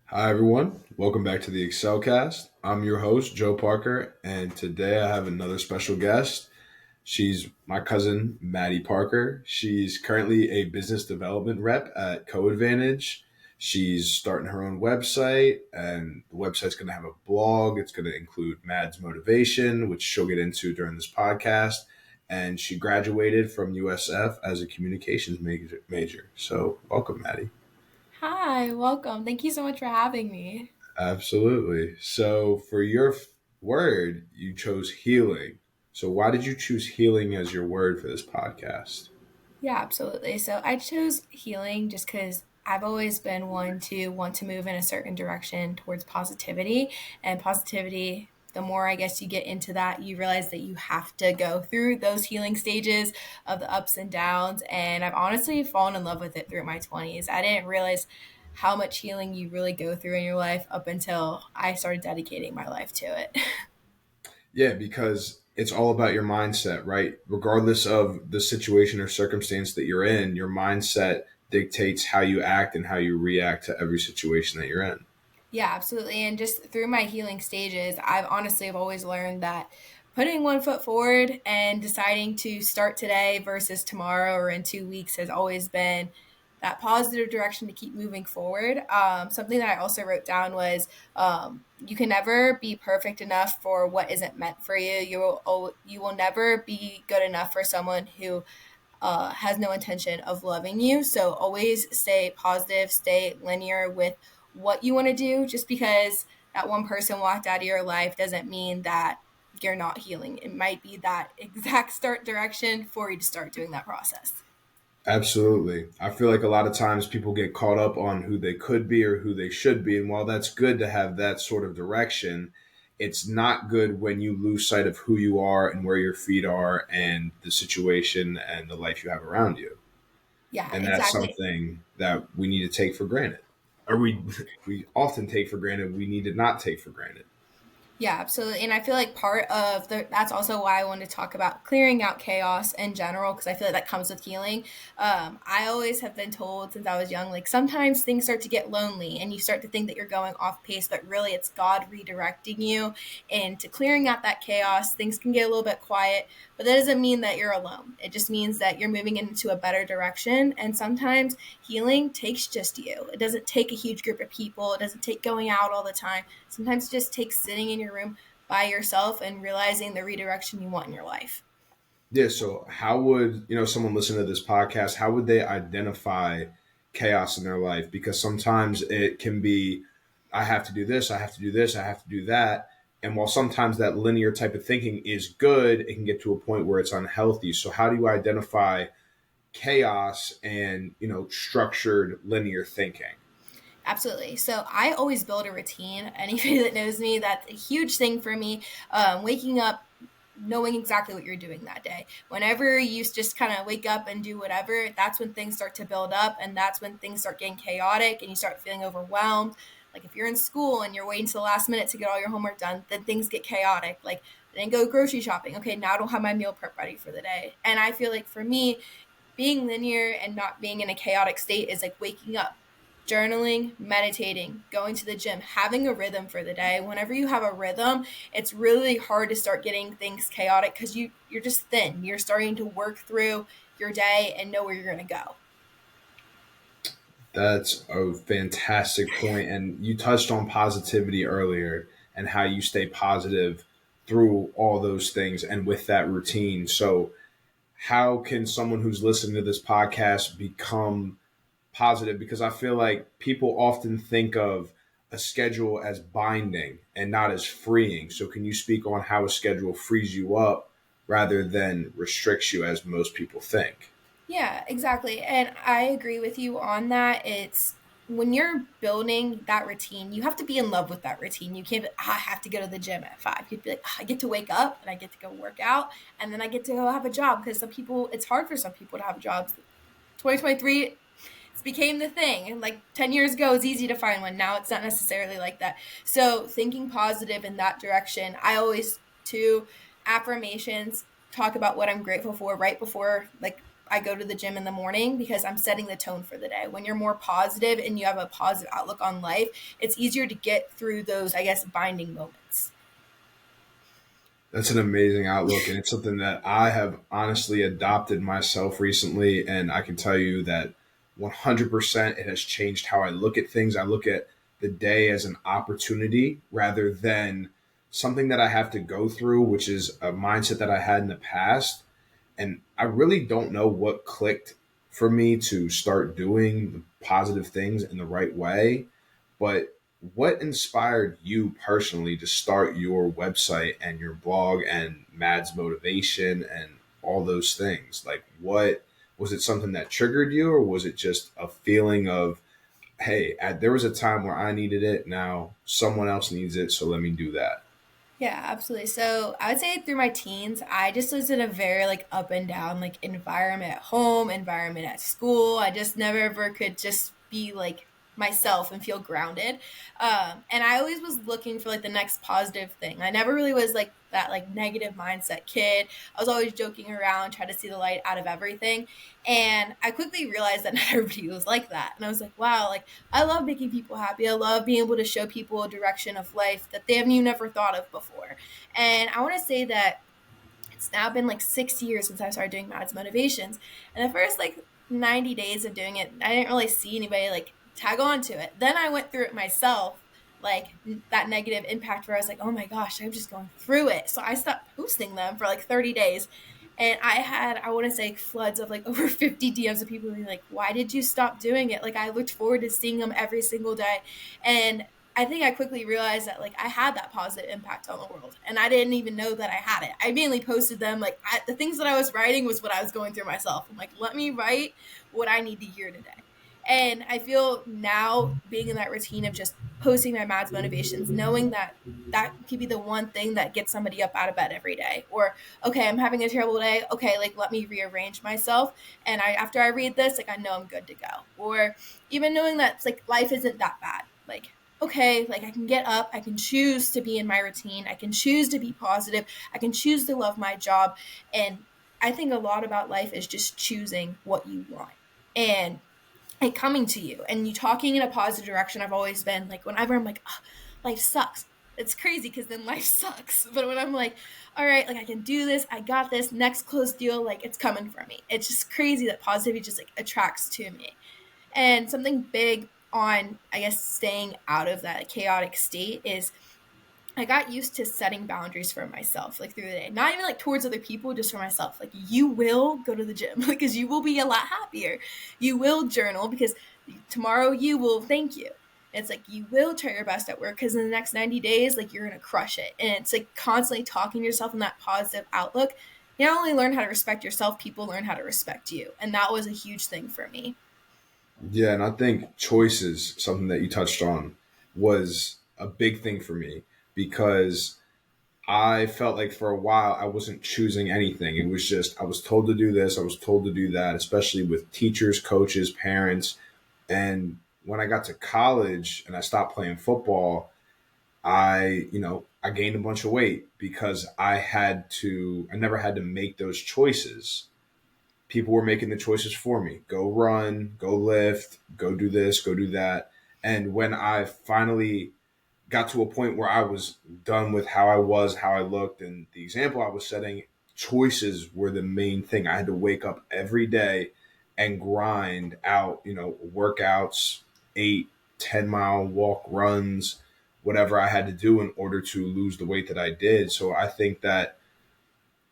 Hi, everyone. Welcome back to the Excelcast. I'm your host, Joe Parker, and today I have another special guest. She's my cousin, Maddie Parker. She's currently a business development rep at CoAdvantage. She's starting her own website, and the website's going to have a blog. It's going to include Mad's motivation, which she'll get into during this podcast. And she graduated from USF as a communications major. So, welcome, Maddie. Hi, welcome. Thank you so much for having me. Absolutely. So, for your word, you chose healing. So, why did you choose healing as your word for this podcast? Yeah, absolutely. So I chose healing just because I've always been one to want to move in a certain direction towards positivity. And positivity, the more I guess you get into that, you realize that you have to go through those healing stages of the ups and downs. And I've honestly fallen in love with it through my 20s. I didn't realize how much healing you really go through in your life up until I started dedicating my life to it. Yeah, because it's all about your mindset, right? Regardless of the situation or circumstance that you're in, your mindset dictates how you act and how you react to every situation that you're in. Yeah, absolutely. And just through my healing stages, I've always learned that putting one foot forward and deciding to start today versus tomorrow or in 2 weeks has always been that positive direction to keep moving forward. Something that I also wrote down was you can never be perfect enough for what isn't meant for you. You will never be good enough for someone who has no intention of loving you. So always stay positive, stay linear with what you want to do. Just because that one person walked out of your life doesn't mean that you're not healing. It might be that exact start direction for you to start doing that process. Absolutely. I feel like a lot of times people get caught up on who they could be or who they should be. And while that's good to have that sort of direction, it's not good when you lose sight of who you are and where your feet are and the situation and the life you have around you. Yeah, And that's exactly. something that we need to take for granted. Or we often take for granted, we need to not take for granted. Yeah, absolutely. And I feel like that's also why I wanted to talk about clearing out chaos in general, because I feel like that comes with healing. I always have been told since I was young, like sometimes things start to get lonely and you start to think that you're going off pace, but really it's God redirecting you into clearing out that chaos. Things can get a little bit quiet, but that doesn't mean that you're alone. It just means that you're moving into a better direction. And sometimes healing takes just you. It doesn't take a huge group of people, it doesn't take going out all the time. Sometimes it just takes sitting in your room by yourself and realizing the redirection you want in your life. Yeah, so how would, someone listen to this podcast, how would they identify chaos in their life? Because sometimes it can be, I have to do this, I have to do this, I have to do that. And while sometimes that linear type of thinking is good, it can get to a point where it's unhealthy. So how do you identify chaos and, structured linear thinking? Absolutely. So I always build a routine. Anybody that knows me, that's a huge thing for me. Waking up knowing exactly what you're doing that day. Whenever you just kind of wake up and do whatever, that's when things start to build up and that's when things start getting chaotic and you start feeling overwhelmed. Like if you're in school and you're waiting to the last minute to get all your homework done, then things get chaotic. Like then go grocery shopping. Okay, now I don't have my meal prep ready for the day. And I feel like for me, being linear and not being in a chaotic state is like waking up, journaling, meditating, going to the gym, having a rhythm for the day. Whenever you have a rhythm, it's really hard to start getting things chaotic because you're just thin. You're starting to work through your day and know where you're going to go. That's a fantastic point. And you touched on positivity earlier and how you stay positive through all those things and with that routine. So, how can someone who's listening to this podcast become positive? Because I feel like people often think of a schedule as binding and not as freeing. So, can you speak on how a schedule frees you up rather than restricts you, as most people think? Yeah, exactly. And I agree with you on that. It's when you're building that routine, you have to be in love with that routine. You can't be, I have to go to the gym at 5. You'd be like, I get to wake up and I get to go work out and then I get to go have a job because some people, it's hard for some people to have jobs. 2023, it's became the thing. And like 10 years ago, it's easy to find one. Now it's not necessarily like that. So thinking positive in that direction, I always, too, affirmations, talk about what I'm grateful for right before, like I go to the gym in the morning because I'm setting the tone for the day. When you're more positive and you have a positive outlook on life, it's easier to get through those, I guess, binding moments. That's an amazing outlook, and it's something that I have honestly adopted myself recently. And I can tell you that 100% it has changed how I look at things. I look at the day as an opportunity rather than something that I have to go through, which is a mindset that I had in the past. And I really don't know what clicked for me to start doing the positive things in the right way. But what inspired you personally to start your website and your blog and Mad's motivation and all those things? Like, what was it, something that triggered you, or was it just a feeling of, hey, there was a time where I needed it, now someone else needs it, so let me do that? Yeah, absolutely. So I would say through my teens, I just was in a very like up and down like environment at home, environment at school. I just never ever could just be like myself and feel grounded. And I always was looking for like the next positive thing. I never really was like that like negative mindset kid. I was always joking around, trying to see the light out of everything. And I quickly realized that not everybody was like that. And I was like, wow, like I love making people happy. I love being able to show people a direction of life that they haven't even ever thought of before. And I want to say that it's now been like 6 years since I started doing Mads Motivations. And the first like 90 days of doing it, I didn't really see anybody like tag on to it. Then I went through it myself, like that negative impact where I was like, oh my gosh, I'm just going through it. So I stopped posting them for like 30 days. And I had, I want to say, floods of like over 50 DMs of people being like, why did you stop doing it? Like, I looked forward to seeing them every single day. And I think I quickly realized that like I had that positive impact on the world, and I didn't even know that I had it. I mainly posted them like the things that I was writing was what I was going through myself. I'm like, let me write what I need to hear today. And I feel now being in that routine of just posting my Mads motivations, knowing that that could be the one thing that gets somebody up out of bed every day. Or, okay, I'm having a terrible day. Okay, like let me rearrange myself. And after I read this, like I know I'm good to go. Or even knowing that it's like life isn't that bad. Like, okay, like I can get up, I can choose to be in my routine, I can choose to be positive, I can choose to love my job. And I think a lot about life is just choosing what you want. And it coming to you and you talking in a positive direction. I've always been like, whenever I'm like, oh, life sucks. It's crazy because then life sucks. But when I'm like, all right, like I can do this, I got this, next closed deal, like it's coming for me. It's just crazy that positivity just like attracts to me. And something big on, I guess, staying out of that chaotic state is I got used to setting boundaries for myself, like through the day, not even like towards other people, just for myself. Like, you will go to the gym because you will be a lot happier. You will journal because tomorrow you will thank you. It's like you will try your best at work because in the next 90 days, like you're going to crush it. And it's like constantly talking to yourself in that positive outlook. You not only learn how to respect yourself, people learn how to respect you. And that was a huge thing for me. Yeah, and I think choices, something that you touched on, was a big thing for me because I felt like for a while I wasn't choosing anything. It was just I was told to do this, I was told to do that, especially with teachers, coaches, parents. And when I got to college and I stopped playing football, I gained a bunch of weight because I never had to make those choices. People were making the choices for me. Go run, go lift, go do this, go do that. And when I finally got to a point where I was done with how I was, how I looked, and the example I was setting, choices were the main thing. I had to wake up every day and grind out, workouts, 8, 10 mile walk runs, whatever I had to do in order to lose the weight that I did. So I think that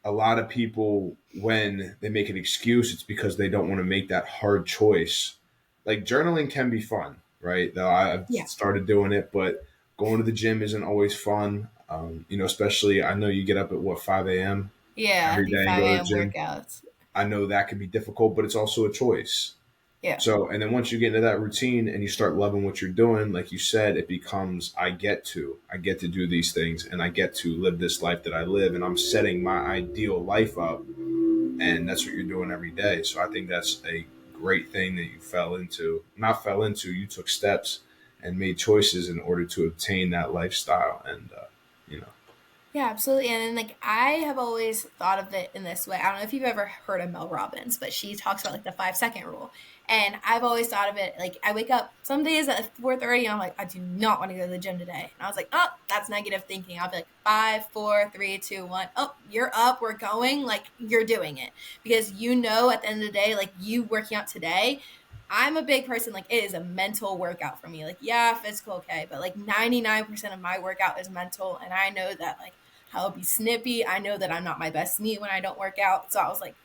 a lot of people, when they make an excuse, it's because they don't want to make that hard choice. Like journaling can be fun, right? Though I've Yeah. started doing it, but going to the gym isn't always fun. Especially I know you get up at what 5 a.m. Yeah, I every do day and go to 5 the a.m. gym. workouts. I know that can be difficult, but it's also a choice. Yeah. So, and then once you get into that routine and you start loving what you're doing, like you said, it becomes I get to do these things and I get to live this life that I live, and I'm setting my ideal life up, and that's what you're doing every day. So I think that's a great thing that you fell into, you took steps and made choices in order to obtain that lifestyle. And, you know, Yeah, absolutely. And then, like, I have always thought of it in this way. I don't know if you've ever heard of Mel Robbins, but she talks about like the 5 second rule. And I've always thought of it like I wake up some days at 4:30 and I'm like, I do not want to go to the gym today. And I was like, oh, that's negative thinking. I'll be like, five, four, three, two, one. Oh, you're up. We're going. Like, you're doing it because you know at the end of the day, like, you working out today. I'm a big person, like, it is a mental workout for me. Like, yeah, physical, okay, but like 99% of my workout is mental. And I know that, like, I'll be snippy. I know that I'm not my best me when I don't work out. So I was like,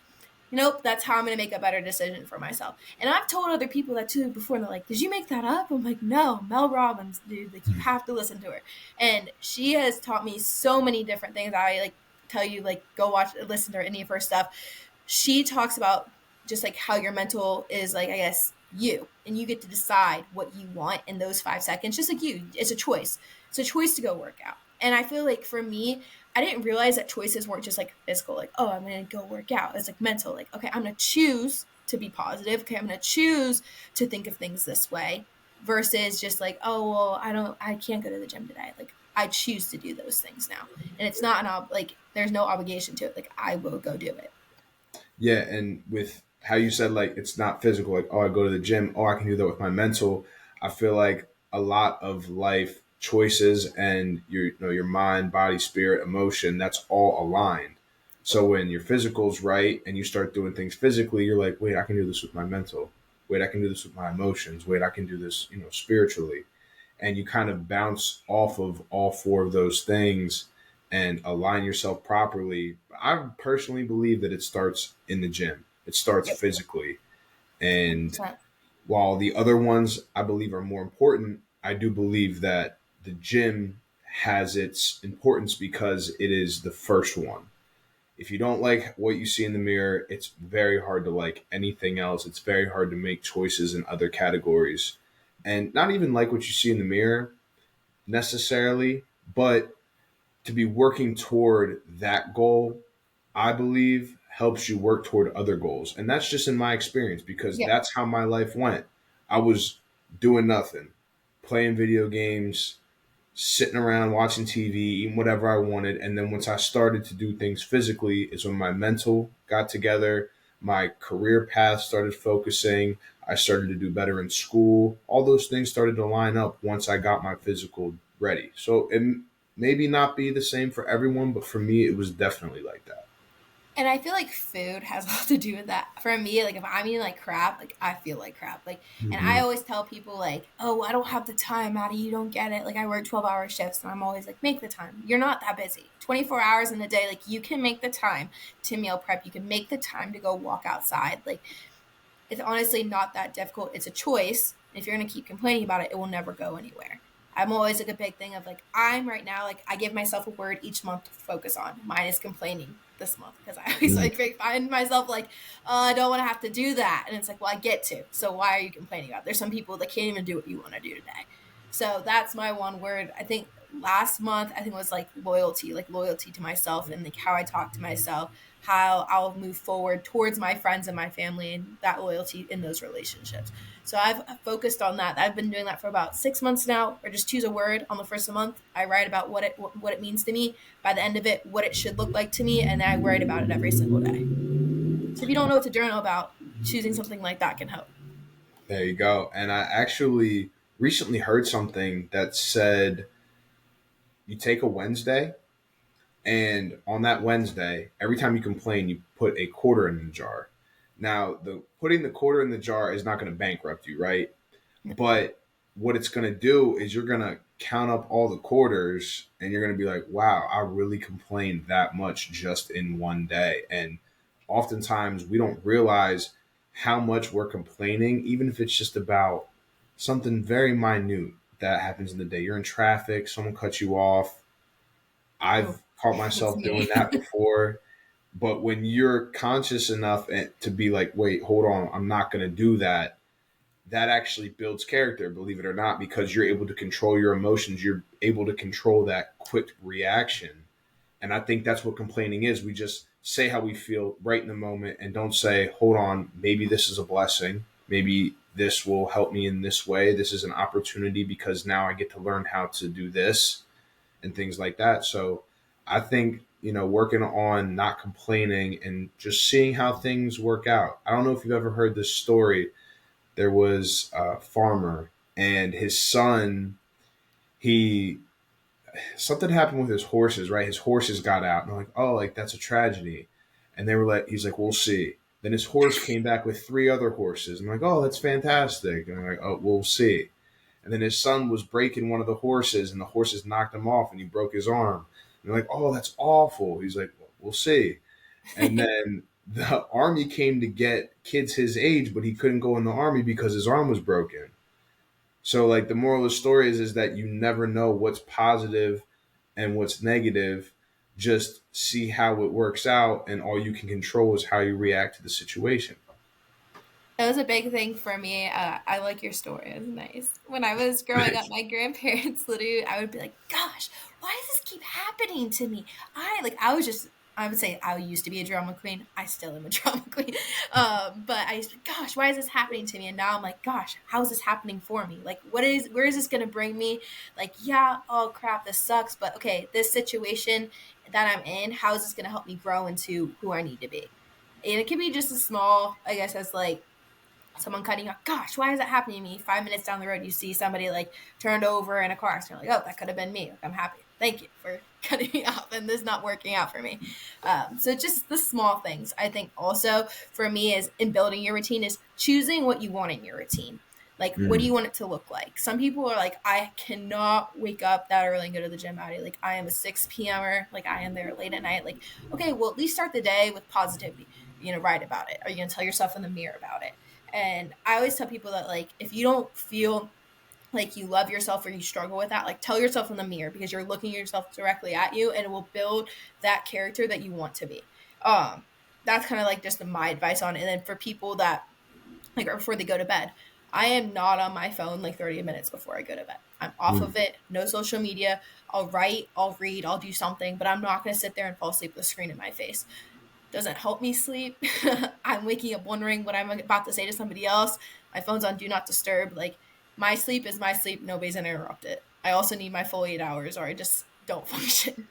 nope, that's how I'm going to make a better decision for myself. And I've told other people that too before. And they're like, did you make that up? I'm like, no, Mel Robbins, dude. Like, you have to listen to her. And she has taught me so many different things. I like tell you, like, go watch, listen to her, any of her stuff. She talks about just like how your mental is, like, I guess, you, and you get to decide what you want in those 5 seconds, just like you. It's a choice. It's a choice to go work out. And I feel like for me, I didn't realize that choices weren't just like physical, like, oh, I'm going to go work out. It's like mental, like, okay, I'm going to choose to be positive. Okay, I'm going to choose to think of things this way versus just like, oh, well, I can't go to the gym today. Like, I choose to do those things now. And it's not like, there's no obligation to it. Like, I will go do it. Yeah, and with how you said like it's not physical, like oh I go to the gym, oh I can do that with my mental. I feel like a lot of life choices and your mind, body, spirit, emotion, that's all aligned. So when your physical's right and you start doing things physically, you're like, wait, I can do this with my mental. Wait, I can do this with my emotions. Wait, I can do this, spiritually, and you kind of bounce off of all four of those things and align yourself properly. I personally believe that it starts in the gym. It starts Yep. physically. And 100%. while the other ones I believe are more important, I do believe that the gym has its importance because it is the first one. If you don't like what you see in the mirror, it's very hard to like anything else. It's very hard to make choices in other categories. And not even like what you see in the mirror necessarily, but to be working toward that goal, I believe helps you work toward other goals. And that's just in my experience because Yep. that's how my life went. I was doing nothing, playing video games, sitting around watching TV, eating whatever I wanted. And then once I started to do things physically, is when my mental got together, my career path started focusing, I started to do better in school. All those things started to line up once I got my physical ready. So it maybe not be the same for everyone, but for me, it was definitely like that. And I feel like food has a lot to do with that. For me, like, if I'm eating like crap, like, I feel like crap. Like, and I Hmm. always tell people like, oh, I don't have the time, Maddie, you don't get it. Like, I work 12-hour shifts and I'm always like, make the time. You're not that busy. 24 hours in a day, like, you can make the time to meal prep. You can make the time to go walk outside. Like, it's honestly not that difficult. It's a choice. If you're going to keep complaining about it, it will never go anywhere. I'm always like a big thing of like, I'm right now, like, I give myself a word each month to focus on. Mine is complaining this month because I always Mm. like find myself like, I don't want to have to do that. And it's like, well, I get to. So why are you complaining about it? There's some people that can't even do what you want to do today. So that's my one word. I think last month, I think it was like loyalty to myself and like how I talk to myself, how I'll move forward towards my friends and my family and that loyalty in those relationships. So I've focused on that. I've been doing that for about 6 months now, or just choose a word on the first of the month. I write about what it means to me. By the end of it, what it should look like to me, and then I write about it every single day. So if you don't know what to journal about, choosing something like that can help. There you go. And I actually recently heard something that said you take a Wednesday, and on that Wednesday, every time you complain, you put a quarter in the jar. Now, the putting the quarter in the jar is not going to bankrupt you, right? But what it's going to do is you're going to count up all the quarters and you're going to be like, wow, I really complained that much just in one day. And oftentimes we don't realize how much we're complaining, even if it's just about something very minute that happens in the day. You're in traffic, someone cuts you off. Oh, I've caught that's myself doing me. that before. But when you're conscious enough to be like, wait, hold on, I'm not going to do that, that actually builds character, believe it or not, because you're able to control your emotions. You're able to control that quick reaction. And I think that's what complaining is. We just say how we feel right in the moment and don't say, hold on, maybe this is a blessing. Maybe this will help me in this way. This is an opportunity because now I get to learn how to do this and things like that. So I think, working on not complaining and just seeing how things work out. I don't know if you've ever heard this story. There was a farmer and his son, he something happened with his horses, right? His horses got out, and they're like, "Oh, like that's a tragedy." And they were like, "He's like, we'll see." Then his horse came back with three other horses. I'm like, "Oh, that's fantastic." And I'm like, "Oh, we'll see." And then his son was breaking one of the horses, and the horses knocked him off, and he broke his arm. And they're like, "Oh, that's awful." He's like, well, "We'll see." And then the army came to get kids his age, but he couldn't go in the army because his arm was broken. So like the moral of the story is that you never know what's positive and what's negative. Just see how it works out, and all you can control is how you react to the situation. That was a big thing for me. I like your story. It was nice. When I was growing up, my grandparents literally, I would be like, "Gosh, why does this keep happening to me?" I would say I used to be a drama queen. I still am a drama queen. But I used to, gosh, why is this happening to me? And now I'm like, gosh, how is this happening for me? Like, where is this going to bring me? Like, yeah, oh crap, this sucks. But okay, this situation that I'm in, how is this going to help me grow into who I need to be? And it can be just as small, I guess, as like someone cutting off. Gosh, why is that happening to me? 5 minutes down the road, you see somebody like turned over in a car accident. Like, oh, that could have been me. Like, I'm happy. Thank you for cutting me off and this not working out for me. So just the small things. I think also for me is in building your routine is choosing what you want in your routine. Like, what do Mm, you want it to look like? Some people are like, I cannot wake up that early and go to the gym, Maddie. Like, I am a 6 p.m.er. Like, I am there late at night. Like, okay, well, at least start the day with positivity. Write about it. Are you going to tell yourself in the mirror about it? And I always tell people that, like, if you don't feel like you love yourself or you struggle with that, like, tell yourself in the mirror because you're looking yourself directly at you and it will build that character that you want to be. That's kind of like just my advice on it. And then for people that, like, or before they go to bed, I am not on my phone like 30 minutes before I go to bed. I'm off mm. of it, no social media. I'll write, I'll read, I'll do something, but I'm not going to sit there and fall asleep with a screen in my face. Doesn't help me sleep. I'm waking up wondering what I'm about to say to somebody else. My phone's on do not disturb. Like, my sleep is my sleep. Nobody's gonna interrupt it. I also need my full 8 hours or I just don't function.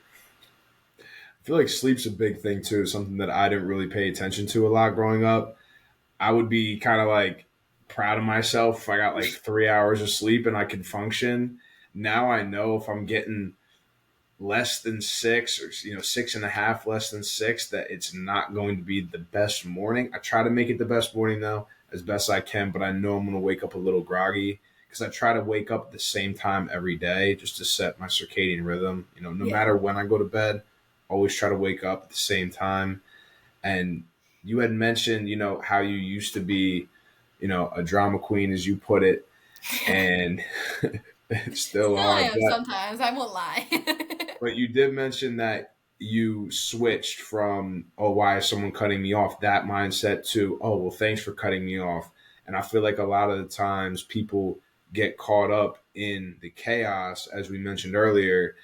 I feel like sleep's a big thing too. Something that I didn't really pay attention to a lot growing up. I would be kind of like proud of myself if I got like 3 hours of sleep and I could function. Now I know if I'm getting less than six, or 6.5 less than six, that it's not going to be the best morning. I try to make it the best morning though, as best I can, but I know I'm going to wake up a little groggy because I try to wake up at the same time every day just to set my circadian rhythm. No Yeah. matter when I go to bed, always try to wake up at the same time. And you had mentioned, how you used to be, a drama queen, as you put it, and still Still I are. am sometimes. I won't lie. But you did mention that you switched from, "Oh, why is someone cutting me off?" that mindset to, "Oh, well, thanks for cutting me off." And I feel like a lot of the times people get caught up in the chaos, as we mentioned earlier,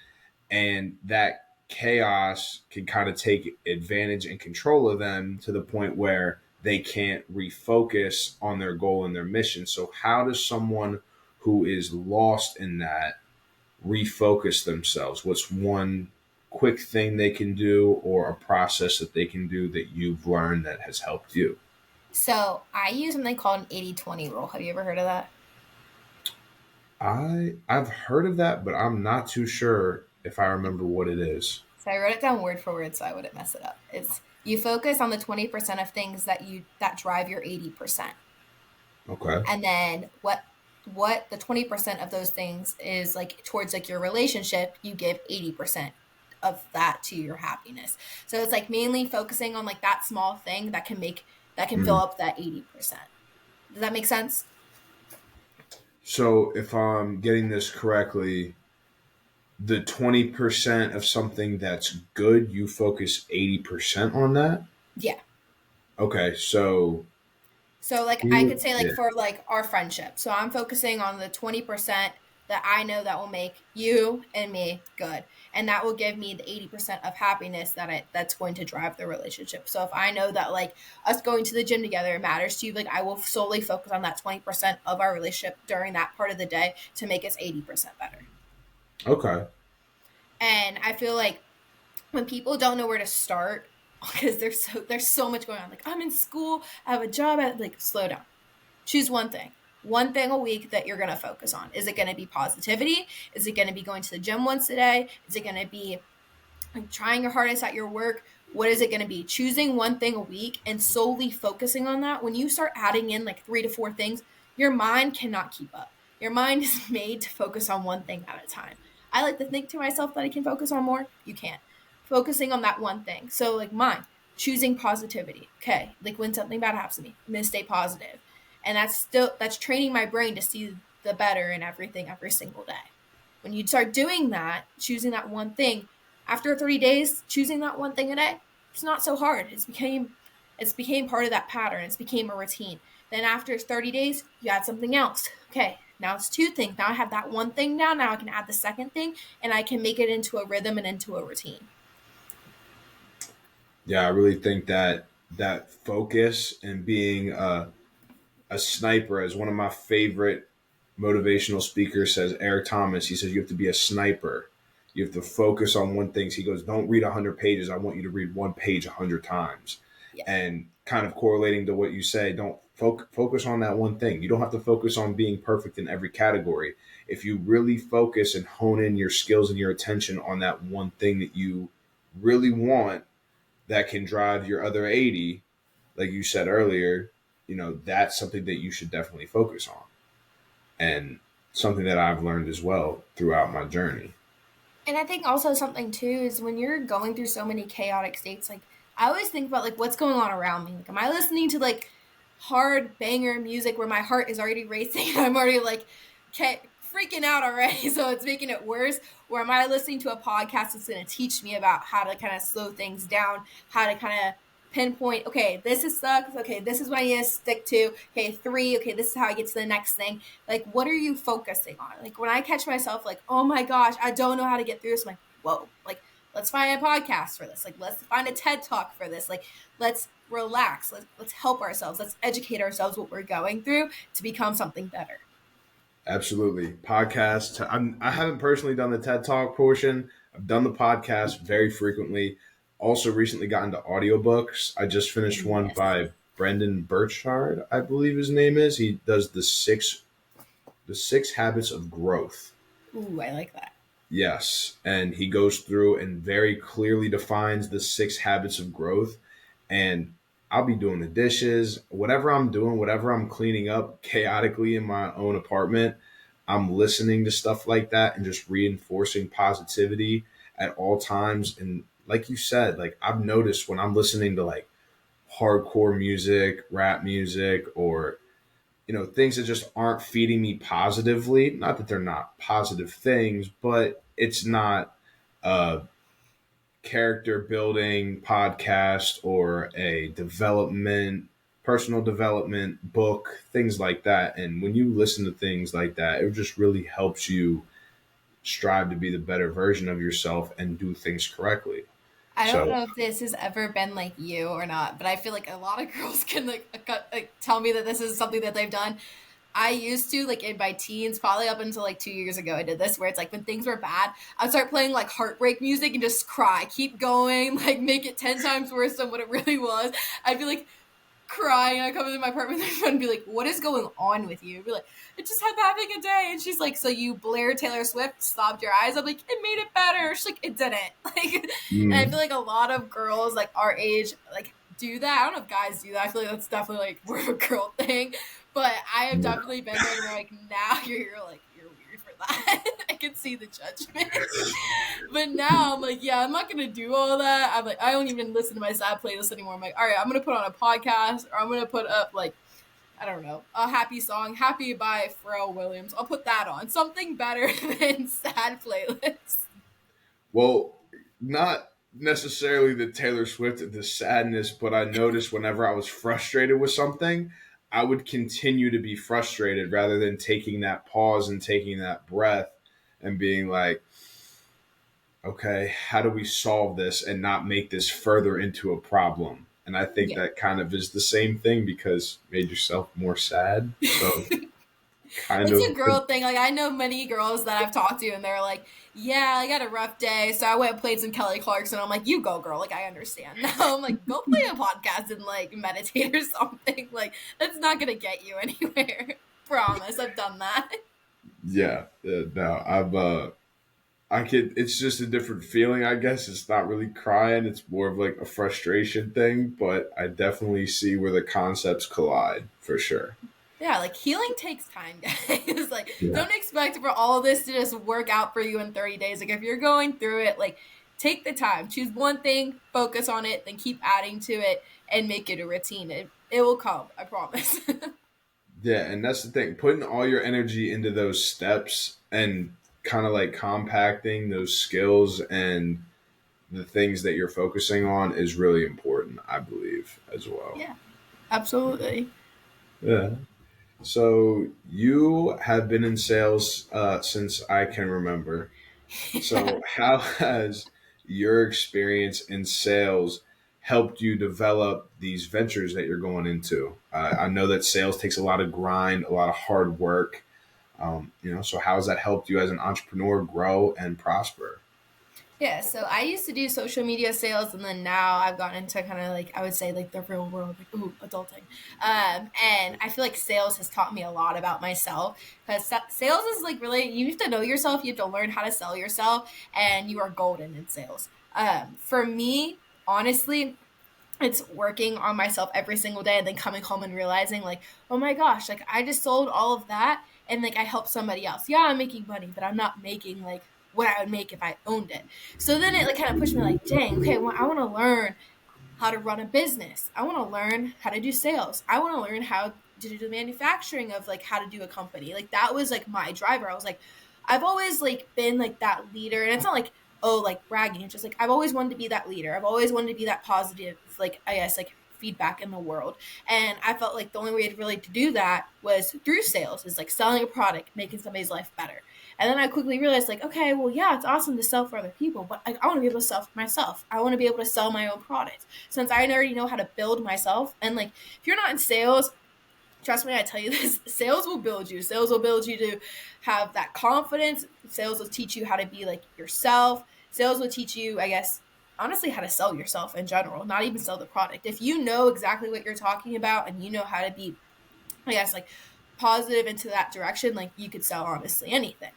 and that chaos can kind of take advantage and control of them to the point where they can't refocus on their goal and their mission. So, how does someone who is lost in that refocus themselves? What's one quick thing they can do or a process that they can do that you've learned that has helped you? So I use something called an 80-20 rule. Have you ever heard of that? I've heard of that, but I'm not too sure if I remember what it is. So I wrote it down word for word so I wouldn't mess it up. It's you focus on the 20% of things that drive your 80%. Okay. And then what the 20% of those things is like towards like your relationship, you give 80% of that to your happiness. So it's like mainly focusing on like that small thing that can fill Mm. up that 80%. Does that make sense? So if I'm getting this correctly, the 20% of something that's good, you focus 80% on that? Yeah. Okay, so So like can I could you, say like yeah. for like our friendship. So I'm focusing on the 20% that I know that will make you and me good. And that will give me the 80% of happiness that's going to drive the relationship. So if I know that like us going to the gym together matters to you, like I will solely focus on that 20% of our relationship during that part of the day to make us 80% better. Okay. And I feel like when people don't know where to start because there's so much going on. Like, I'm in school, I have a job, like, slow down. Choose one thing a week that you're going to focus on. Is it going to be positivity? Is it going to be going to the gym once a day? Is it going to be like trying your hardest at your work? What is it going to be? Choosing one thing a week and solely focusing on that. When you start adding in like 3 to 4 things, your mind cannot keep up. Your mind is made to focus on one thing at a time. I like to think to myself that I can focus on more. You can't. Focusing on that one thing. So like mine, choosing positivity. Okay, like when something bad happens to me, I'm gonna stay positive. And that's training my brain to see the better in everything every single day. When you start doing that, choosing that one thing, after 30 days, choosing that one thing a day, it's not so hard. It's became part of that pattern. It's became a routine. Then after 30 days, you add something else. Okay, now it's 2 things. Now I have that one thing down. Now I can add the second thing, and I can make it into a rhythm and into a routine. Yeah, I really think that focus and being a sniper, as one of my favorite motivational speakers says, Eric Thomas, he says you have to be a sniper. You have to focus on one thing. He goes, don't read 100 pages. I want you to read one page 100 times. Yeah. And kind of correlating to what you say, don't focus on that one thing. You don't have to focus on being perfect in every category. If you really focus and hone in your skills and your attention on that one thing that you really want, that can drive your other 80, like you said earlier, that's something that you should definitely focus on. And something that I've learned as well throughout my journey. And I think also something too is when you're going through so many chaotic states, like I always think about like what's going on around me. Like, am I listening to like hard banger music where my heart is already racing and I'm already like freaking out already, so it's making it worse? Or am I listening to a podcast that's going to teach me about how to kind of slow things down, how to kind of pinpoint, okay, this is sucks, okay, this is what I need to stick to, okay, 3, okay, this is how I get to the next thing. Like, what are you focusing on? Like, when I catch myself like, oh my gosh, I don't know how to get through this, I'm like, whoa, like, let's find a podcast for this, like, let's find a TED Talk for this, like, let's relax, let's help ourselves, let's educate ourselves what we're going through to become something better. Absolutely. Podcast. I haven't personally done the TED Talk portion. I've done the podcast very frequently. Also recently got into audiobooks. I just finished one Yes. by Brendan Burchard, I believe his name is. He does the six habits of growth. Ooh, I like that. Yes. And he goes through and very clearly defines the 6 habits of growth. And I'll be doing the dishes, whatever I'm doing, whatever I'm cleaning up chaotically in my own apartment. I'm listening to stuff like that and just reinforcing positivity at all times. And like you said, like I've noticed when I'm listening to like hardcore music, rap music, or things that just aren't feeding me positively. Not that they're not positive things, but it's not a character building podcast or a personal development book, things like that. And when you listen to things like that, it just really helps you strive to be the better version of yourself and do things correctly. I don't So know if this has ever been like you or not, but I feel like a lot of girls can like tell me that this is something that they've done. I used to, like, in my teens, probably up until like 2 years ago, I did this where it's like when things were bad, I'd start playing like heartbreak music and just cry, keep going, like make it 10 times worse than what it really was. I'd be like crying. I'd come into my apartment and be like, what is going on with you? I'd be like, I just had having a day. And she's like, so you blared Taylor Swift, stopped your eyes? I'm like, it made it better. She's like, it didn't. Like, and I feel like a lot of girls like our age, like, do that. I don't know if guys do that. I feel like that's definitely like more of a girl thing. But I have definitely been there where like now you're like, you're weird for that. I can see the judgment. But now I'm like, yeah, I'm not gonna do all that. I'm like, I don't even listen to my sad playlist anymore. I'm like, all right, I'm gonna put on a podcast or I'm gonna put up like, I don't know, a happy song, Happy by Pharrell Williams. I'll put that on. Something better than sad playlists. well, not necessarily the Taylor Swift, the sadness, but I noticed whenever I was frustrated with something, I would continue to be frustrated rather than taking that pause and taking that breath and being like, okay, how do we solve this and not make this further into a problem? And I think Yeah. that kind of is the same thing because you made yourself more sad. So kind It's a of. girl thing. Like I know many girls that I've talked to, and they're like, "Yeah, I got a rough day, so I went and played some Kelly Clarkson." I'm like, "You go, girl." Like I understand. Now I'm like, "Go play a podcast and like meditate or something." Like that's not gonna get you anywhere. Promise, I've done that. Yeah, no, I could. It's just a different feeling, I guess. It's not really crying. It's more of like a frustration thing. But I definitely see where the concepts collide for sure. Yeah, like healing takes time, guys. Like, Yeah. don't expect for all this to just work out for you in 30 days. Like, if you're going through it, like, take the time, choose one thing, focus on it, then keep adding to it and make it a routine. It will come, I promise. Yeah, and that's the thing. Putting all your energy into those steps and kind of like compacting those skills and the things that you're focusing on is really important, I believe, as well. Yeah, absolutely. Yeah. So you have been in sales since I can remember. Yeah. So how has your experience in sales helped you develop these ventures that you're going into? I know that sales takes a lot of grind, a lot of hard work. So how has that helped you as an entrepreneur grow and prosper? Yeah, so I used to do social media sales, and then now I've gotten into kind of like I would say like the real world, like ooh, adulting. And I feel like sales has taught me a lot about myself because sales is like really you have to know yourself, you have to learn how to sell yourself, and you are golden in sales. For me, honestly, it's working on myself every single day and then coming home and realizing like, oh my gosh, like I just sold all of that and like I helped somebody else. Yeah, I'm making money, but I'm not making like what I would make if I owned it. So then it like kind of pushed me like, dang, okay, well I want to learn how to run a business. I want to learn how to do sales. I want to learn how to do the manufacturing of like how to do a company. Like that was like my driver. I was like, I've always like been like that leader, and it's not like oh like bragging. It's just like I've always wanted to be that leader. I've always wanted to be that positive, like I guess like feedback in the world. And I felt like the only way to really to do that was through sales, is like selling a product, making somebody's life better. And then I quickly realized, like, okay, well, yeah, it's awesome to sell for other people, but I want to be able to sell for myself. I want to be able to sell my own product since I already know how to build myself. And like, if you're not in sales, trust me, I tell you this, sales will build you. Sales will build you to have that confidence. Sales will teach you how to be like yourself. Sales will teach you, I guess, honestly, how to sell yourself in general, not even sell the product. If you know exactly what you're talking about and you know how to be, I guess, like positive into that direction, like you could sell honestly anything.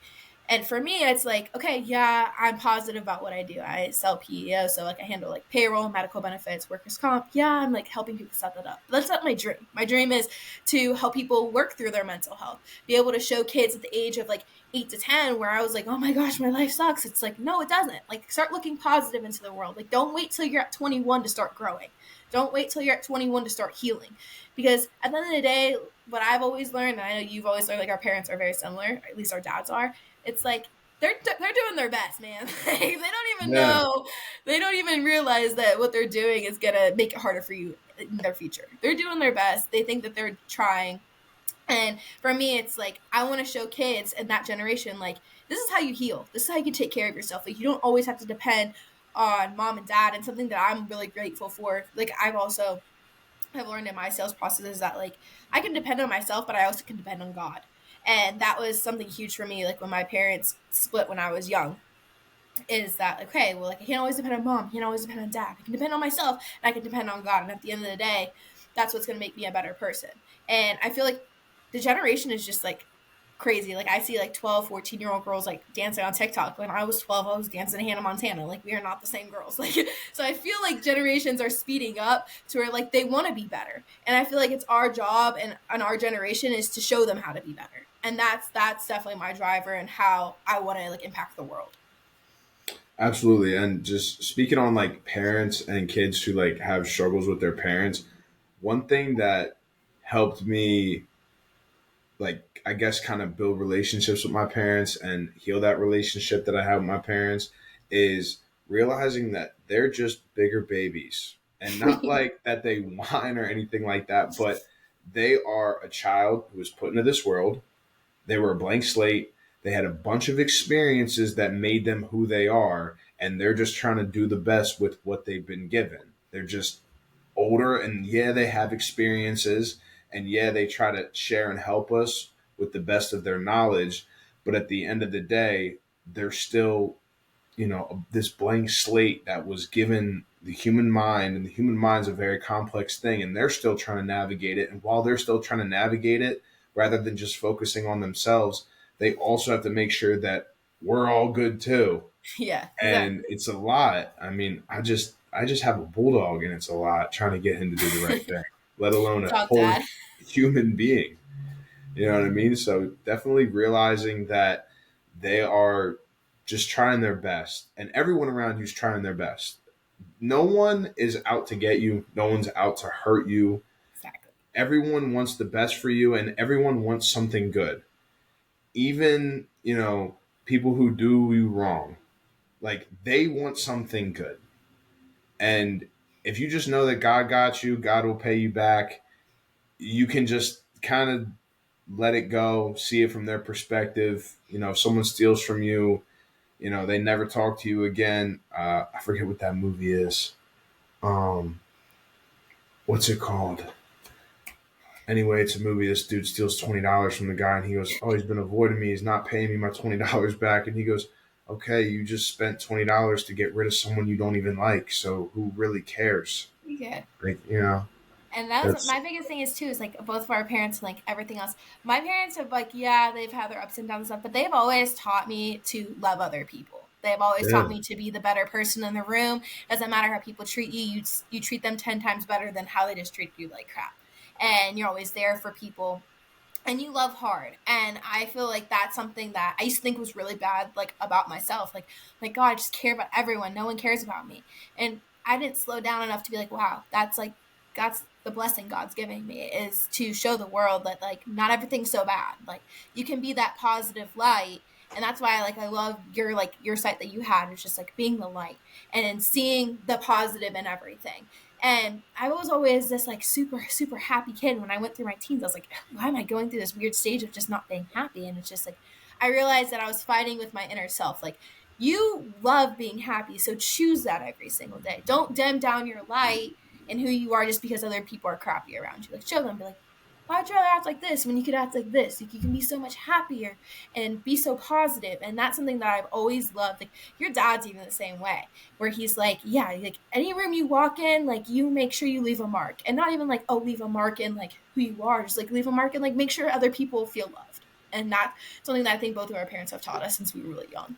And for me, it's like, okay, yeah, I'm positive about what I do. I sell PEO, so like I handle like payroll, medical benefits, workers' comp. Yeah, I'm like helping people set that up. That's not my dream. My dream is to help people work through their mental health, be able to show kids at the age of like 8 to 10, where I was like, oh my gosh, my life sucks. It's like, no, it doesn't. Like, start looking positive into the world. Like, don't wait till you're at 21 to start growing. Don't wait till you're at 21 to start healing. Because at the end of the day, what I've always learned, and I know you've always learned, like our parents are very similar, or at least our dads are, it's like they're doing their best, man. Like, they don't even Yeah. know, they don't even realize that what they're doing is gonna make it harder for you in their future. They're doing their best. They think that they're trying, and for me, it's like I want to show kids and that generation like this is how you heal. This is how you can take care of yourself. Like you don't always have to depend on mom and dad. And something that I'm really grateful for, like I've learned in my sales process is that like I can depend on myself, but I also can depend on God. And that was something huge for me. Like when my parents split when I was young, is that okay? Well, like I can't always depend on mom. I can't always depend on dad. I can depend on myself, and I can depend on God. And at the end of the day, that's what's going to make me a better person. And I feel like the generation is just like crazy. Like I see like 12, 14-year-old girls like dancing on TikTok. When I was 12, I was dancing to Hannah Montana. Like we are not the same girls. Like so I feel like generations are speeding up to where like they want to be better. And I feel like it's our job and our generation is to show them how to be better. And that's definitely my driver and how I want to like impact the world. Absolutely. And just speaking on like parents and kids who like have struggles with their parents, one thing that helped me like I guess kind of build relationships with my parents and heal that relationship that I have with my parents is realizing that they're just bigger babies. And not like that they whine or anything like that, but they are a child who was put into this world. They were a blank slate. They had a bunch of experiences that made them who they are, and they're just trying to do the best with what they've been given. They're just older, and yeah, they have experiences, and yeah, they try to share and help us, with the best of their knowledge, but at the end of the day, they're still, this blank slate that was given the human mind, and the human mind's a very complex thing, and they're still trying to navigate it. And while they're still trying to navigate it, rather than just focusing on themselves, they also have to make sure that we're all good too. Yeah, And exactly. it's a lot. I mean, I just have a bulldog, and it's a lot trying to get him to do the right thing, let alone a Talk, whole Dad. human being. You know what I mean? So definitely realizing that they are just trying their best, and everyone around you's trying their best. No one is out to get you. No one's out to hurt you. Exactly. Everyone wants the best for you, and everyone wants something good. Even, people who do you wrong, like they want something good. And if you just know that God got you, God will pay you back, you can just kind of let it go, see it from their perspective. If someone steals from you, they never talk to you again. I forget what that movie is. Um, what's it called? Anyway, it's a movie. This dude steals $20 from the guy, and he goes, "Oh, he's been avoiding me. He's not paying me my $20 back." And he goes, "Okay, you just spent $20 to get rid of someone you don't even like. So who really cares?" Yeah. Like, And that was that's my biggest thing is too is like both of our parents and like everything else. My parents have like, yeah, they've had their ups and downs and stuff, but they've always taught me to love other people. They've always taught yeah, me to be the better person in the room. Doesn't matter how people treat you, you treat them 10 times better than how they just treat you like crap. And you're always there for people and you love hard. And I feel like that's something that I used to think was really bad, like about myself, like God, I just care about everyone, no one cares about me. And I didn't slow down enough to be like, wow, that's the blessing God's giving me, is to show the world that like not everything's so bad, like you can be that positive light. And that's why like I love your site that you had. It's just like being the light and seeing the positive in everything. And I was always this like super, super happy kid. When I went through my teens, I was like, why am I going through this weird stage of just not being happy? And it's just like, I realized that I was fighting with my inner self. Like, you love being happy, so choose that every single day. Don't dim down your light and who you are just because other people are crappy around you. Like, show them, be like, why'd you rather act like this when you could act like this? Like, you can be so much happier and be so positive. And that's something that I've always loved. Like, your dad's even the same way, where he's like, yeah, like any room you walk in, like you make sure you leave a mark. And not even like, oh, leave a mark in like who you are, just like leave a mark and like make sure other people feel loved. And that's something that I think both of our parents have taught us since we were really young.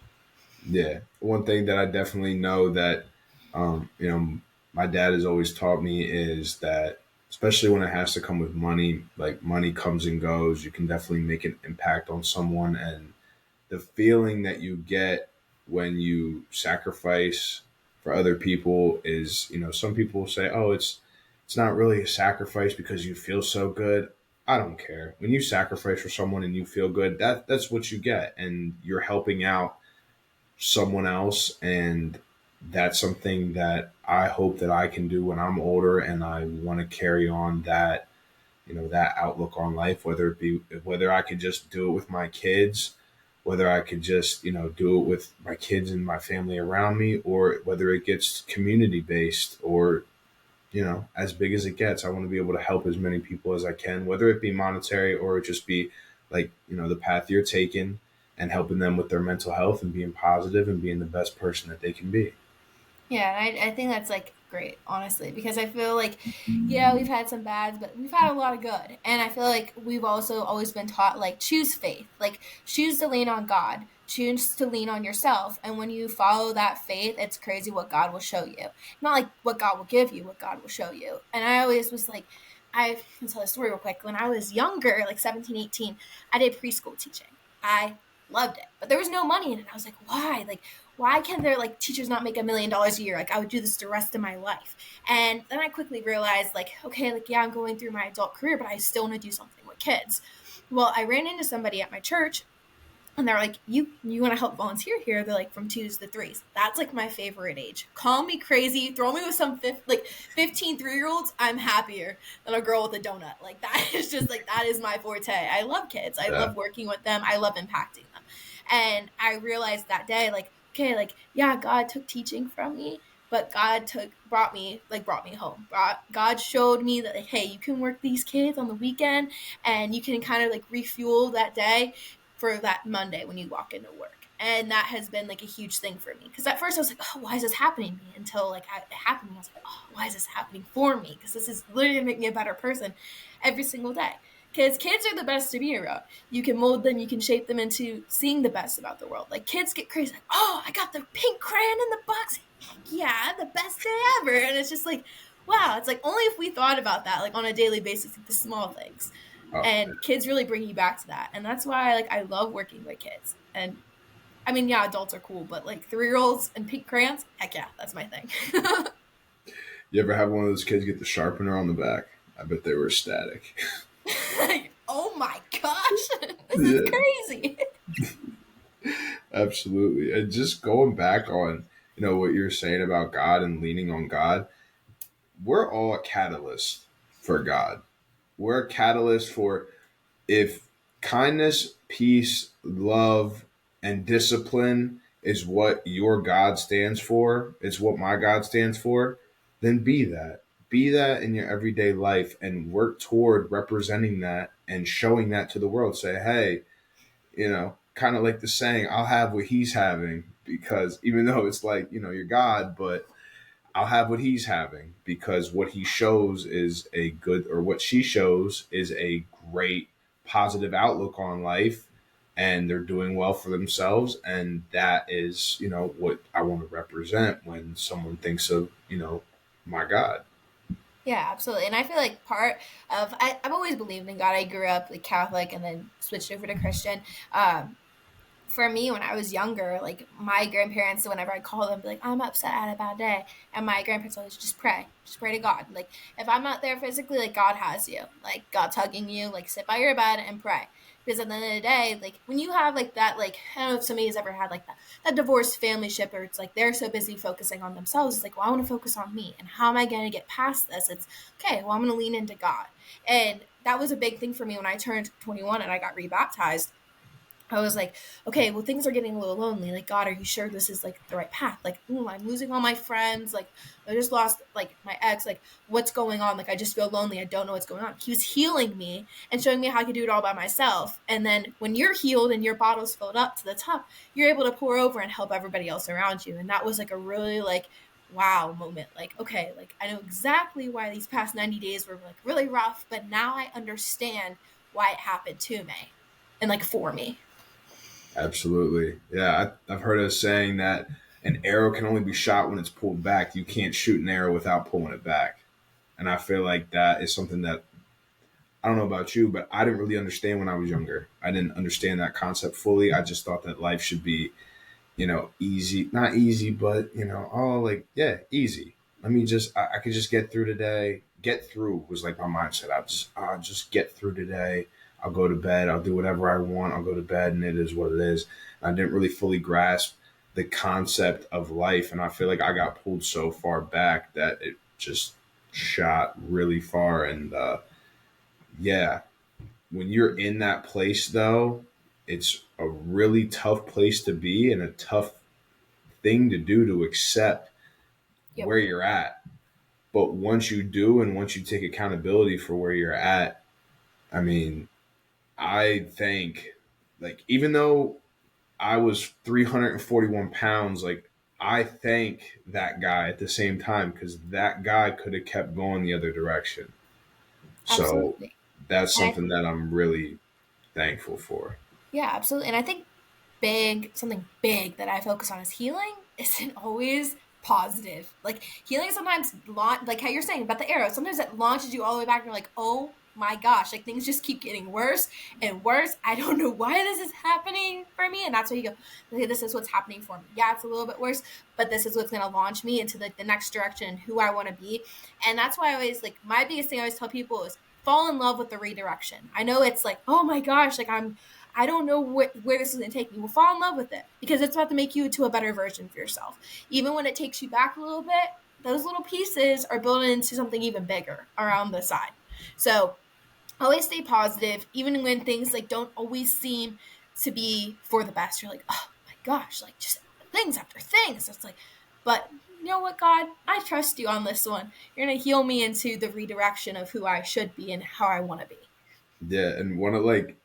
yeah. One thing that I definitely know that, um, you know, my dad has always taught me is that, especially when it has to come with money, like money comes and goes, you can definitely make an impact on someone. And the feeling that you get when you sacrifice for other people is, some people say, "Oh, it's not really a sacrifice because you feel so good." I don't care. When you sacrifice for someone and you feel good, that's what you get, and you're helping out someone else. And that's something that I hope that I can do when I'm older, and I want to carry on that outlook on life, whether I could just do it with my kids, whether I could just do it with my kids and my family around me, or whether it gets community based, or as big as it gets. I want to be able to help as many people as I can, whether it be monetary or it just be like the path you're taking, and helping them with their mental health and being positive and being the best person that they can be. Yeah, and I think that's like great, honestly, because I feel like, yeah, we've had some bads, but we've had a lot of good. And I feel like we've also always been taught, like, choose faith, like, choose to lean on God, choose to lean on yourself. And when you follow that faith, it's crazy what God will show you. Not like what God will give you, what God will show you. And I always was like, I can tell a story real quick. When I was younger, like 17, 18, I did preschool teaching. I loved it, but there was no money in it. I was like, why? Like, why can there like teachers not make $1 million a year? Like, I would do this the rest of my life. And then I quickly realized, like, okay, like, yeah, I'm going through my adult career, but I still want to do something with kids. Well, I ran into somebody at my church, and they're like, you want to help volunteer here? They're like, from 2s to 3s. That's like my favorite age. Call me crazy, throw me with some 15 3-year olds. I'm happier than a girl with a donut. Like, that is just like, that is my forte. I love kids. I Yeah. love working with them. I love impacting them. And I realized that day, like, okay, like, yeah, God took teaching from me, but God brought me home. God showed me that, like, hey, you can work these kids on the weekend, and you can kind of like refuel that day for that Monday when you walk into work. And that has been like a huge thing for me, because at first I was like, oh, why is this happening to me? Until like it happened to me, I was like, oh, why is this happening for me? Because this is literally gonna make me a better person every single day. Because kids are the best to be around. You can mold them, you can shape them into seeing the best about the world. Like, kids get crazy, like, oh, I got the pink crayon in the box. Heck yeah, the best day ever. And it's just like, wow, it's like only if we thought about that, like on a daily basis, like the small things. Oh, And kids really bring you back to that. And that's why like I love working with kids. And I mean, yeah, adults are cool, but like 3-year-olds and pink crayons, heck yeah, that's my thing. you ever have one of those kids get the sharpener on the back? I bet they were ecstatic. Oh my gosh, this is Yeah, crazy. absolutely. And just going back on, what you're saying about God and leaning on God, we're all a catalyst for God. We're a catalyst for, if kindness, peace, love, and discipline is what your God stands for, it's what my God stands for, then be that. Be that in your everyday life and work toward representing that and showing that to the world. Say, hey, kind of like the saying, I'll have what he's having, because even though it's like, you're God, but I'll have what he's having, because what he shows is a good, or what she shows is a great positive outlook on life, and they're doing well for themselves. And that is, what I want to represent when someone thinks of, my God. Yeah, absolutely. And I feel like part of I've always believed in God. I grew up like Catholic and then switched over to Christian. Um, for me, when I was younger, like my grandparents, whenever I call them, be like, I'm upset, I had a bad day. And my grandparents always just pray to God. Like, if I'm not there physically, like God has you, like God's hugging you, like sit by your bed and pray. Because at the end of the day, like when you have like that, like, I don't know if somebody has ever had like that divorced family ship, or it's like they're so busy focusing on themselves. It's like, well, I want to focus on me. And how am I going to get past this? It's okay, well, I'm going to lean into God. And that was a big thing for me when I turned 21 and I got rebaptized. I was like, okay, well, things are getting a little lonely. Like, God, are you sure this is like the right path? Like, ooh, I'm losing all my friends. Like, I just lost like my ex. Like, what's going on? Like, I just feel lonely. I don't know what's going on. He was healing me and showing me how I could do it all by myself. And then when you're healed and your bottle's filled up to the top, you're able to pour over and help everybody else around you. And that was like a really like wow moment. Like, okay, like I know exactly why these past 90 days were like really rough, but now I understand why it happened to me and like for me. Absolutely. Yeah, I've heard a saying that an arrow can only be shot when it's pulled back. You can't shoot an arrow without pulling it back. And I feel like that is something that, I don't know about you, but I didn't really understand when I was younger. I didn't understand that concept fully. I just thought that life should be, easy, not easy, but, oh, like, yeah, easy. Let me just, I could just get through today. Get through was like my mindset. I'll just get through today. I'll go to bed. I'll do whatever I want. I'll go to bed, and it is what it is. I didn't really fully grasp the concept of life. And I feel like I got pulled so far back that it just shot really far. And, yeah, when you're in that place, though, it's a really tough place to be, and a tough thing to do, to accept Yep. where you're at. But once you do, and once you take accountability for where you're at, I mean, I think, like, even though I was 341 pounds, like, I thank that guy at the same time, because that guy could have kept going the other direction. So Absolutely. that's And something that I'm really thankful for. yeah, absolutely. And I think something big that I focus on is healing isn't always positive. Like healing sometimes like how you're saying about the arrow, sometimes it launches you all the way back and you're like, oh my gosh, like things just keep getting worse and worse. I don't know why this is happening for me. And that's why you go, okay, this is what's happening for me. Yeah, it's a little bit worse, but this is what's gonna launch me into like the next direction and who I want to be. And that's why I always like my biggest thing I always tell people is fall in love with the redirection. I know it's like, oh my gosh, like I don't know where this is going to take me. Well, fall in love with it because it's about to make you into a better version of yourself. Even when it takes you back a little bit, those little pieces are building into something even bigger around the side. So always stay positive, even when things like don't always seem to be for the best. You're like, oh my gosh, like just things after things. It's like, but you know what, God, I trust you on this one. You're going to heal me into the redirection of who I should be and how I want to be. Yeah, and one of like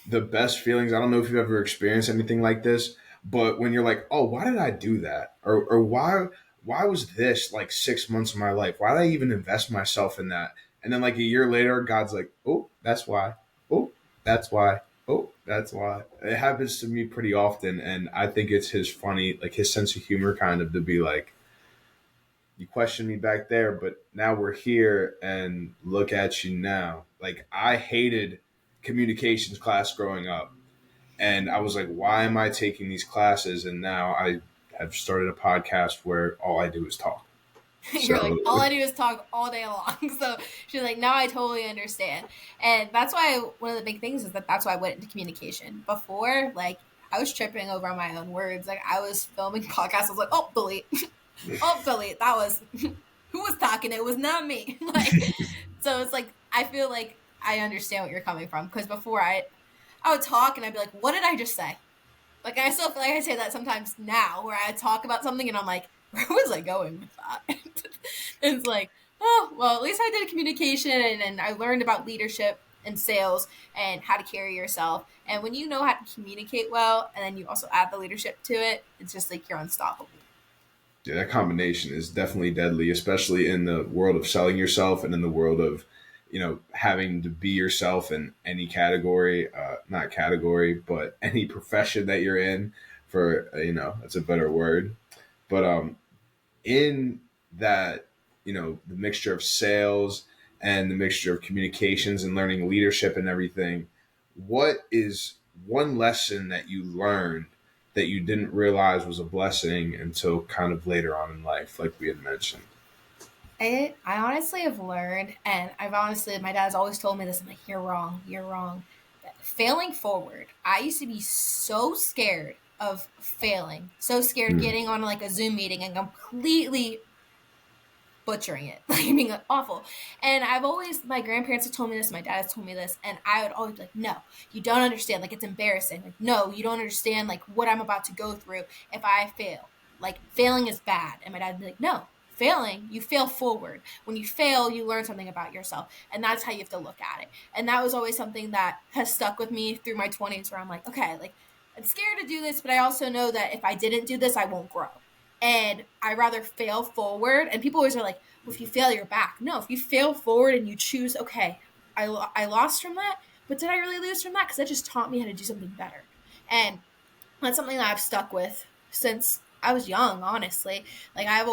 the best feelings. I don't know if you've ever experienced anything like this, but when you're like, "Oh, why did I do that?" or why was this like 6 months of my life? Why did I even invest myself in that? And then like a year later, God's like, "Oh, that's why. Oh, that's why. Oh, that's why." It happens to me pretty often, and I think it's his funny, like his sense of humor, kind of to be like, "You questioned me back there, but now we're here, and look at you now." Like I hated communications class growing up, and I was like, why am I taking these classes? And now I have started a podcast where all I do is talk. You're like, So all I do is talk all day long. So she's like, now I totally understand. And that's why one of the big things is that that's why I went into communication. Before, like, I was tripping over my own words. Like, I was filming podcasts. I was like, oh, delete. Oh, delete. That was, who was talking? It was not me. Like, so it's like, I feel like I understand what you're coming from. Because before I would talk and I'd be like, what did I just say? Like I still feel like I say that sometimes now, where I talk about something and I'm like, where was I going with that? It's like, oh, well, at least I did communication and I learned about leadership and sales and how to carry yourself. And when you know how to communicate well, and then you also add the leadership to it, it's just like you're unstoppable. yeah, that combination is definitely deadly, especially in the world of selling yourself and in the world of, having to be yourself in any category, not category, but any profession that you're in for, that's a better word. But in that, the mixture of sales and the mixture of communications and learning leadership and everything, what is one lesson that you learned that you didn't realize was a blessing until kind of later on in life, like we had mentioned? I honestly have learned, and I've honestly, my dad's always told me this. I'm like, you're wrong, you're wrong. Failing forward. I used to be so scared of failing, so scared of Mm. getting on like a Zoom meeting and completely butchering it, like being like, awful. And I've always, my grandparents have told me this, my dad has told me this, and I would always be like, no, you don't understand. Like, it's embarrassing. Like, no, you don't understand, like, what I'm about to go through if I fail. Like, failing is bad. And my dad would be like, no, failing, you fail forward. When you fail, you learn something about yourself. And that's how you have to look at it. And that was always something that has stuck with me through my 20s, where I'm like, okay, like, I'm scared to do this, but I also know that if I didn't do this, I won't grow. And I rather fail forward. And people always are like, well, if you fail, you're back. No, if you fail forward and you choose, okay, I lost from that, but did I really lose from that? Because that just taught me how to do something better. And that's something that I've stuck with since I was young, honestly. Like I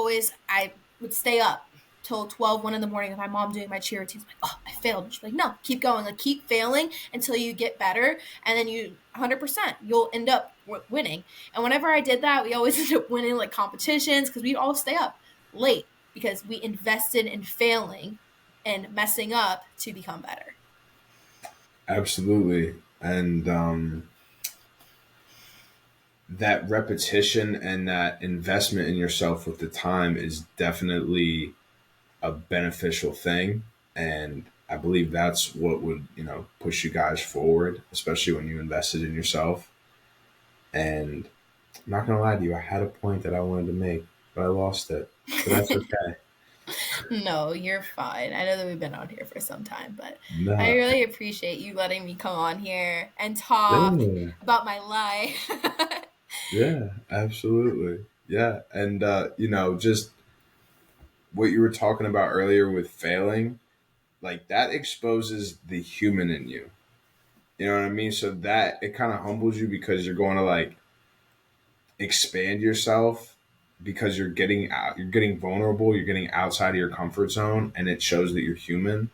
would stay up till 12, 1 in the morning with my mom doing my cheer routines. I'm like, oh, I failed. And she's like, no, keep going. Like, keep failing until you get better. And then 100%, you'll end up winning. And whenever I did that, we always ended up winning like competitions because we'd all stay up late because we invested in failing and messing up to become better. Absolutely. And that repetition and that investment in yourself with the time is definitely a beneficial thing. And I believe that's what would, push you guys forward, especially when you invested in yourself. And I'm not gonna lie to you, I had a point that I wanted to make, but I lost it. But that's okay. No, you're fine. I know that we've been on here for some time, but I No, really appreciate you letting me come on here and talk yeah, about my life. yeah, absolutely, yeah. And just what you were talking about earlier with failing, like that exposes the human in you. You know what I mean? So that it kind of humbles you because you're going to like expand yourself because you're getting out, you're getting vulnerable, you're getting outside of your comfort zone, and it shows that you're human.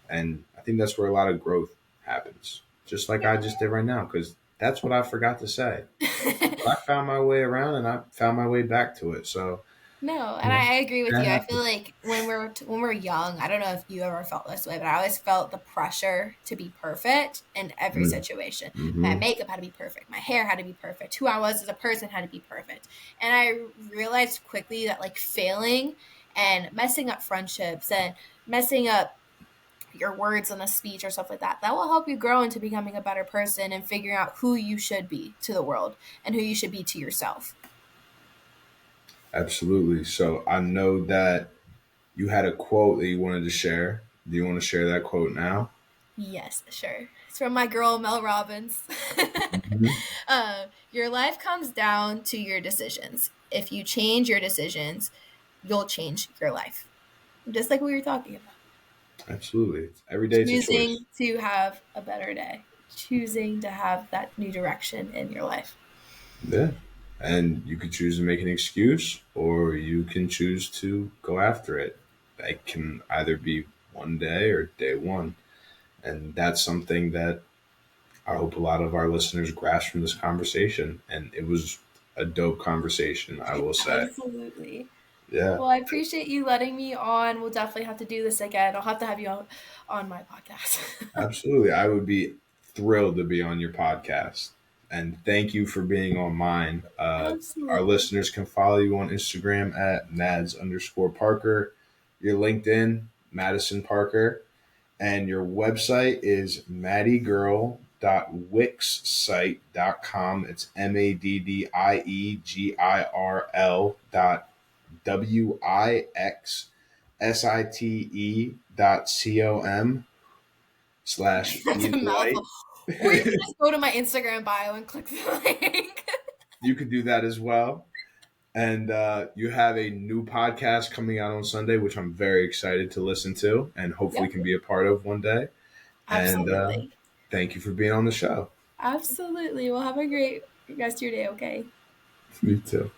And I think that's where a lot of growth happens, just like I just did right now, because that's what I forgot to say. But I found my way around and I found my way back to it. So, No, and you know, I agree with that you. I feel happens. like when we're young, I don't know if you ever felt this way, but I always felt the pressure to be perfect in every Mm, situation. My mm-hmm. makeup had to be perfect, my hair had to be perfect, who I was as a person had to be perfect. And I realized quickly that like failing and messing up friendships and messing up your words in a speech or stuff like that, that will help you grow into becoming a better person and figuring out who you should be to the world and who you should be to yourself. Absolutely. So I know that you had a quote that you wanted to share. Do you want to share that quote now? Yes, sure. It's from my girl Mel Robbins. Mhm. Your life comes down to your decisions. If you change your decisions, you'll change your life. Just like we were talking about. Absolutely. Every day it's a choice. Choosing to have a better day, choosing to have that new direction in your life. Yeah. And you could choose to make an excuse or you can choose to go after it. That can either be one day or day one. And that's something that I hope a lot of our listeners grasp from this conversation. And it was a dope conversation, I will say. Absolutely. Yeah, Well, I appreciate you letting me on. We'll definitely have to do this again. I'll have to have you on my podcast. absolutely. I would be thrilled to be on your podcast. And thank you for being on mine. Our Absolutely. listeners can follow you on Instagram at Mads_Parker, your LinkedIn, Madison Parker, and your website is maddiegirl.wixsite.com. It's MADDIEGIRL.WIXSITE.com/be That's a the mouthful. light. Or you can just go to my Instagram bio and click the link. You could do that as well. And you have a new podcast coming out on Sunday, which I'm very excited to listen to and hopefully Yep, can be a part of one day. And absolutely. thank you for being on the show. Absolutely. Well, have a great rest of your day, okay? Me too.